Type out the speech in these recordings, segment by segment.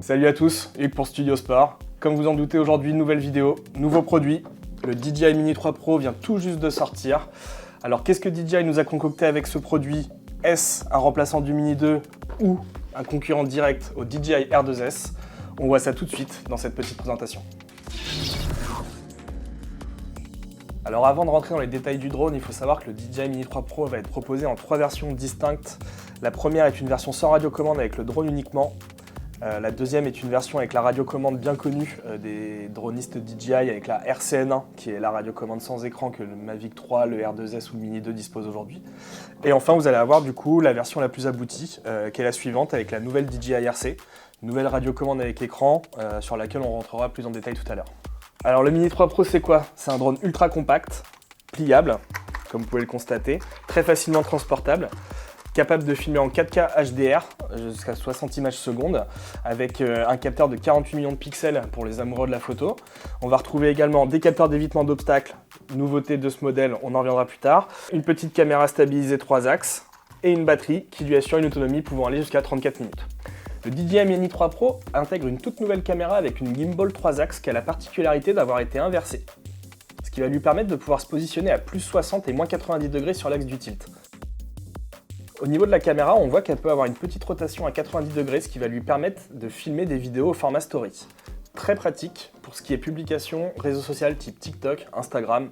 Salut à tous, Hugues pour Studio Sport. Comme vous en doutez, aujourd'hui, nouvelle vidéo, nouveau produit. Le DJI Mini 3 Pro vient tout juste de sortir. Alors qu'est-ce que DJI nous a concocté avec ce produit? Est-ce un remplaçant du Mini 2 ou un concurrent direct au DJI R2S? On voit ça tout de suite dans cette petite présentation. Alors avant de rentrer dans les détails du drone, il faut savoir que le DJI Mini 3 Pro va être proposé en 3 versions distinctes. La première est une version sans radiocommande avec le drone uniquement. La deuxième est une version avec la radiocommande bien connue des dronistes DJI avec la RCN1 qui est la radiocommande sans écran que le Mavic 3, le R2S ou le Mini 2 disposent aujourd'hui. Et enfin vous allez avoir du coup la version la plus aboutie qui est la suivante avec la nouvelle DJI RC, nouvelle radiocommande avec écran sur laquelle on rentrera plus en détail tout à l'heure. Alors le Mini 3 Pro c'est quoi? C'est un drone ultra compact, pliable, comme vous pouvez le constater, très facilement transportable, capable de filmer en 4K HDR jusqu'à 60 images secondes avec un capteur de 48 millions de pixels pour les amoureux de la photo. On va retrouver également des capteurs d'évitement d'obstacles, nouveauté de ce modèle, on en reviendra plus tard, une petite caméra stabilisée 3 axes et une batterie qui lui assure une autonomie pouvant aller jusqu'à 34 minutes. Le DJI Mini 3 Pro intègre une toute nouvelle caméra avec une gimbal 3 axes qui a la particularité d'avoir été inversée, ce qui va lui permettre de pouvoir se positionner à plus 60 et moins 90 degrés sur l'axe du tilt. Au niveau de la caméra, on voit qu'elle peut avoir une petite rotation à 90 degrés, ce qui va lui permettre de filmer des vidéos au format story. Très pratique pour ce qui est publication, réseaux sociaux type TikTok, Instagram,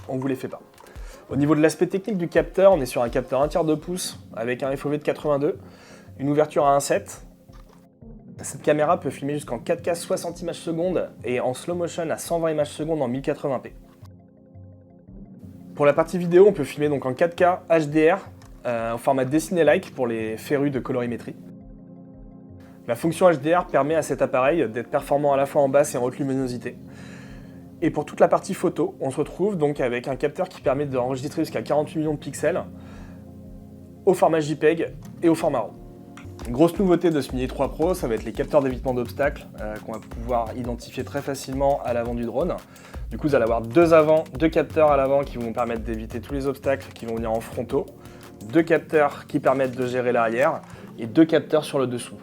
on vous les fait pas. Au niveau de l'aspect technique du capteur, on est sur un capteur 1/3 de pouce avec un FOV de 82, une ouverture à 1.7. Cette caméra peut filmer jusqu'en 4K 60 images secondes et en slow motion à 120 images secondes en 1080p. Pour la partie vidéo, on peut filmer donc en 4K HDR au format dessiné-like pour les férus de colorimétrie. La fonction HDR permet à cet appareil d'être performant à la fois en basse et en haute luminosité. Et pour toute la partie photo, on se retrouve donc avec un capteur qui permet d'enregistrer jusqu'à 48 millions de pixels au format JPEG et au format RAW. Grosse nouveauté de ce Mini 3 Pro, ça va être les capteurs d'évitement d'obstacles qu'on va pouvoir identifier très facilement à l'avant du drone. Du coup, vous allez avoir deux capteurs à l'avant qui vont permettre d'éviter tous les obstacles qui vont venir en frontaux, deux capteurs qui permettent de gérer l'arrière et deux capteurs sur le dessous.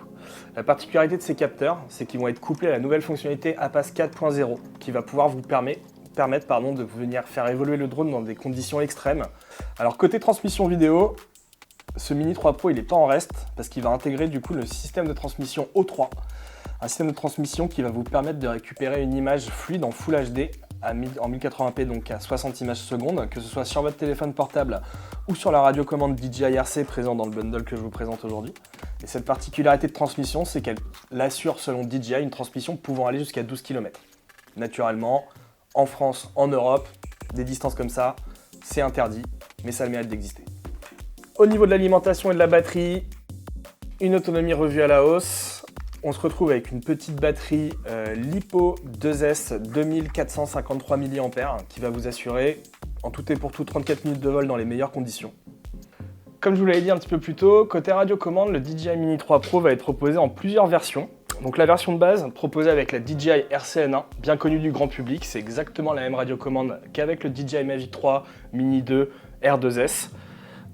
La particularité de ces capteurs, c'est qu'ils vont être couplés à la nouvelle fonctionnalité APAS 4.0 qui va pouvoir vous permettre de venir faire évoluer le drone dans des conditions extrêmes. Alors côté transmission vidéo, ce Mini 3 Pro il est pas en reste parce qu'il va intégrer du coup le système de transmission O3, un système de transmission qui va vous permettre de récupérer une image fluide en Full HD en 1080p donc à 60 images secondes, que ce soit sur votre téléphone portable ou sur la radiocommande DJI RC présente dans le bundle que je vous présente aujourd'hui. Et cette particularité de transmission, c'est qu'elle assure selon DJI une transmission pouvant aller jusqu'à 12 km. Naturellement, en France, en Europe, des distances comme ça, c'est interdit, mais ça a le mérite d'exister. Au niveau de l'alimentation et de la batterie, une autonomie revue à la hausse. On se retrouve avec une petite batterie LiPo 2S 2453 mAh qui va vous assurer en tout et pour tout 34 minutes de vol dans les meilleures conditions. Comme je vous l'avais dit un petit peu plus tôt, côté radiocommande, le DJI Mini 3 Pro va être proposé en plusieurs versions. Donc la version de base, proposée avec la DJI RCN1, bien connue du grand public, c'est exactement la même radiocommande qu'avec le DJI Mavic 3, Mini 2, R2S.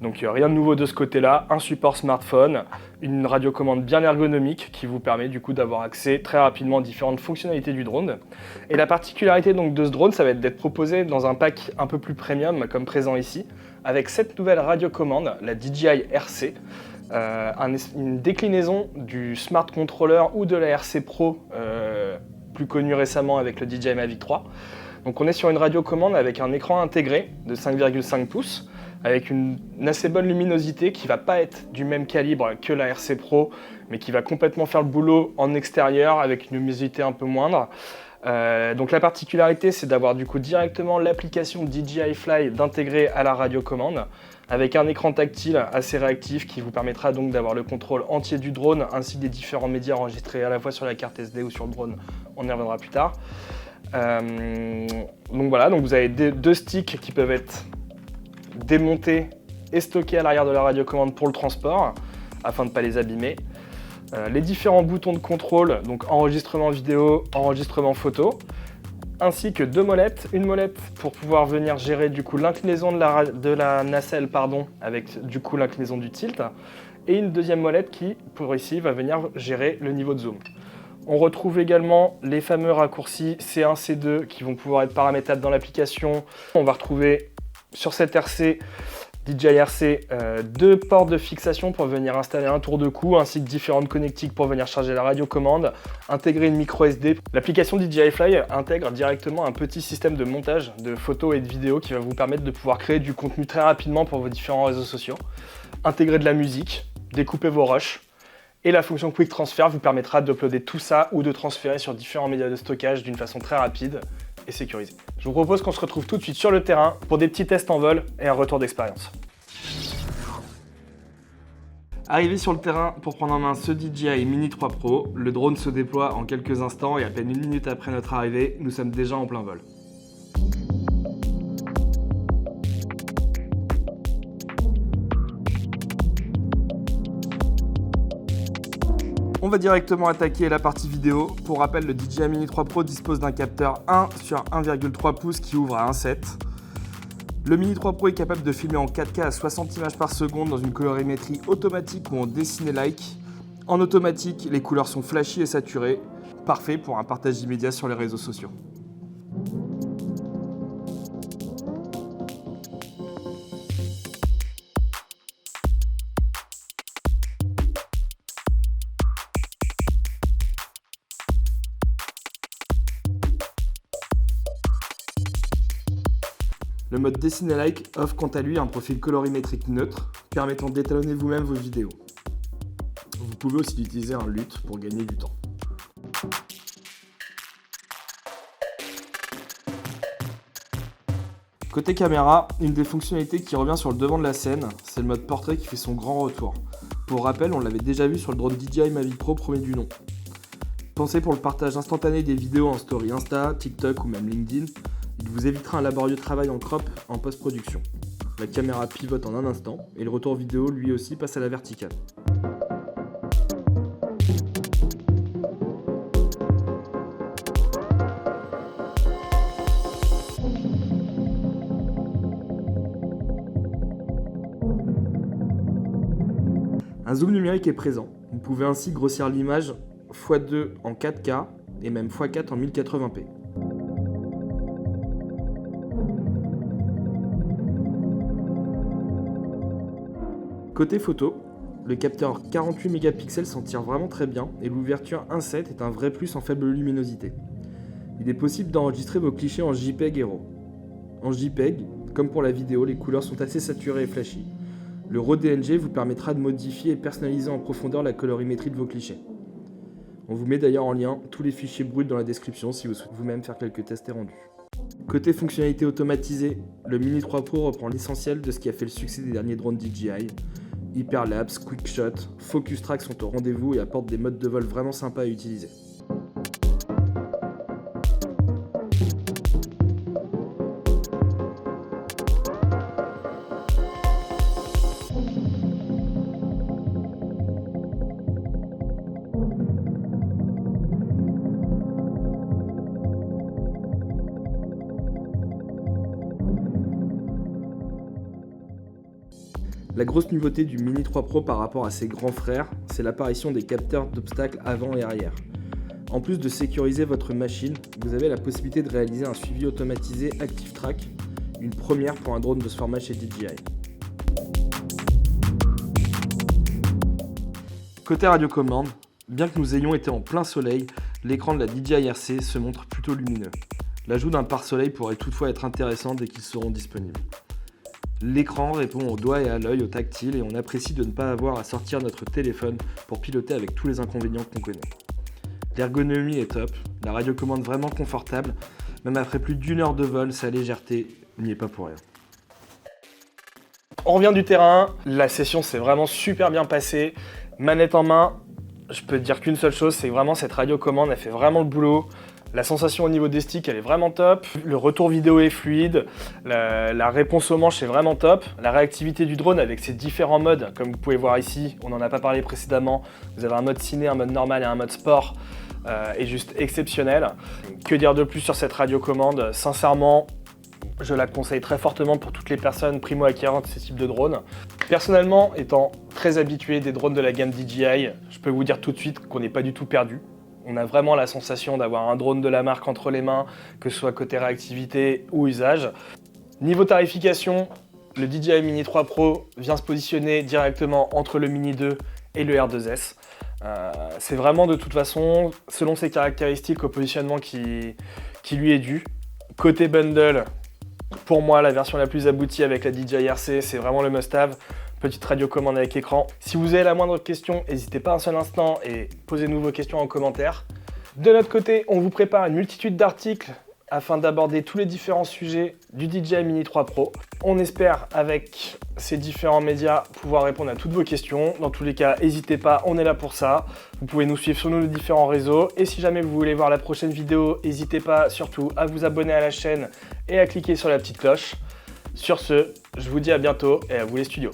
Donc rien de nouveau de ce côté-là, un support smartphone, une radiocommande bien ergonomique qui vous permet du coup d'avoir accès très rapidement aux différentes fonctionnalités du drone. Et la particularité donc de ce drone, ça va être d'être proposé dans un pack un peu plus premium comme présent ici, avec cette nouvelle radiocommande, la DJI RC, une déclinaison du Smart Controller ou de la RC Pro, plus connue récemment avec le DJI Mavic 3. Donc on est sur une radiocommande avec un écran intégré de 5,5 pouces, avec une assez bonne luminosité qui ne va pas être du même calibre que la RC Pro, mais qui va complètement faire le boulot en extérieur avec une luminosité un peu moindre. Donc la particularité, c'est d'avoir du coup directement l'application DJI Fly d'intégrer à la radiocommande, avec un écran tactile assez réactif qui vous permettra donc d'avoir le contrôle entier du drone, ainsi que des différents médias enregistrés à la fois sur la carte SD ou sur le drone, on y reviendra plus tard. Donc voilà, donc vous avez deux sticks qui peuvent être démontés et stockés à l'arrière de la radiocommande pour le transport, afin de ne pas les abîmer. Les différents boutons de contrôle, donc enregistrement vidéo, enregistrement photo, ainsi que deux molettes. Une molette pour pouvoir venir gérer du coup l'inclinaison de la nacelle, avec du coup l'inclinaison du tilt, et une deuxième molette qui, pour ici, va venir gérer le niveau de zoom. On retrouve également les fameux raccourcis C1, C2 qui vont pouvoir être paramétrables dans l'application. On va retrouver sur cette RC DJI RC, 2 ports de fixation pour venir installer un tour de cou, ainsi que différentes connectiques pour venir charger la radiocommande, intégrer une micro SD. L'application DJI Fly intègre directement un petit système de montage de photos et de vidéos qui va vous permettre de pouvoir créer du contenu très rapidement pour vos différents réseaux sociaux, intégrer de la musique, découper vos rushs, et la fonction Quick Transfer vous permettra d'uploader tout ça ou de transférer sur différents médias de stockage d'une façon très rapide et sécurisée. Je vous propose qu'on se retrouve tout de suite sur le terrain pour des petits tests en vol et un retour d'expérience. Arrivé sur le terrain pour prendre en main ce DJI Mini 3 Pro, le drone se déploie en quelques instants et à peine 1 minute après notre arrivée, nous sommes déjà en plein vol. On va directement attaquer la partie vidéo. Pour rappel, le DJI Mini 3 Pro dispose d'un capteur 1 sur 1,3 pouces qui ouvre à 1.7. Le Mini 3 Pro est capable de filmer en 4K à 60 images par seconde dans une colorimétrie automatique ou en dessiné-like. En automatique, les couleurs sont flashy et saturées, parfait pour un partage immédiat sur les réseaux sociaux. Le mode Dessiné-like offre quant à lui un profil colorimétrique neutre, permettant d'étalonner vous-même vos vidéos. Vous pouvez aussi utiliser un LUT pour gagner du temps. Côté caméra, une des fonctionnalités qui revient sur le devant de la scène, c'est le mode portrait qui fait son grand retour. Pour rappel, on l'avait déjà vu sur le drone DJI Mavic Pro premier du nom. Pensé pour le partage instantané des vidéos en story Insta, TikTok ou même LinkedIn, il vous évitera un laborieux travail en crop en post-production. La caméra pivote en un instant et le retour vidéo lui aussi passe à la verticale. Un zoom numérique est présent. Vous pouvez ainsi grossir l'image x2 en 4K et même x4 en 1080p. Côté photo, le capteur 48 mégapixels s'en tire vraiment très bien et l'ouverture 1.7 est un vrai plus en faible luminosité. Il est possible d'enregistrer vos clichés en JPEG et RAW. En JPEG, comme pour la vidéo, les couleurs sont assez saturées et flashy. Le RAW DNG vous permettra de modifier et personnaliser en profondeur la colorimétrie de vos clichés. On vous met d'ailleurs en lien tous les fichiers bruts dans la description si vous souhaitez vous-même faire quelques tests et rendus. Côté fonctionnalité automatisée, le Mini 3 Pro reprend l'essentiel de ce qui a fait le succès des derniers drones DJI. Hyperlapse, Quickshot, Focus Track sont au rendez-vous et apportent des modes de vol vraiment sympas à utiliser. La grosse nouveauté du Mini 3 Pro par rapport à ses grands frères, c'est l'apparition des capteurs d'obstacles avant et arrière. En plus de sécuriser votre machine, vous avez la possibilité de réaliser un suivi automatisé Active Track, une première pour un drone de ce format chez DJI. Côté radiocommande, bien que nous ayons été en plein soleil, l'écran de la DJI RC se montre plutôt lumineux. L'ajout d'un pare-soleil pourrait toutefois être intéressant dès qu'ils seront disponibles. L'écran répond au doigt et à l'œil au tactile et on apprécie de ne pas avoir à sortir notre téléphone pour piloter avec tous les inconvénients qu'on connaît. L'ergonomie est top, la radiocommande vraiment confortable, même après plus d'1 heure de vol, sa légèreté n'y est pas pour rien. On revient du terrain, la session s'est vraiment super bien passée, manette en main, je peux te dire qu'une seule chose, c'est que vraiment cette radiocommande, elle fait vraiment le boulot. La sensation au niveau des sticks, elle est vraiment top. Le retour vidéo est fluide. La réponse au manche est vraiment top. La réactivité du drone avec ses différents modes, comme vous pouvez voir ici, on n'en a pas parlé précédemment. Vous avez un mode ciné, un mode normal et un mode sport. Est juste exceptionnel. Que dire de plus sur cette radiocommande? Sincèrement, je la conseille très fortement pour toutes les personnes primo-acquérantes de ce type de drone. Personnellement, étant très habitué des drones de la gamme DJI, je peux vous dire tout de suite qu'on n'est pas du tout perdu. On a vraiment la sensation d'avoir un drone de la marque entre les mains, que ce soit côté réactivité ou usage. Niveau tarification, le DJI Mini 3 Pro vient se positionner directement entre le Mini 2 et le R2S. C'est vraiment de toute façon, selon ses caractéristiques, au positionnement qui lui est dû. Côté bundle, pour moi, la version la plus aboutie avec la DJI RC, c'est vraiment le must-have. Petite radiocommande avec écran. Si vous avez la moindre question, n'hésitez pas un seul instant et posez-nous vos questions en commentaire. De notre côté, on vous prépare une multitude d'articles afin d'aborder tous les différents sujets du DJI Mini 3 Pro. On espère, avec ces différents médias, pouvoir répondre à toutes vos questions. Dans tous les cas, n'hésitez pas, on est là pour ça. Vous pouvez nous suivre sur nos différents réseaux. Et si jamais vous voulez voir la prochaine vidéo, n'hésitez pas surtout à vous abonner à la chaîne et à cliquer sur la petite cloche. Sur ce, je vous dis à bientôt et à vous les studios.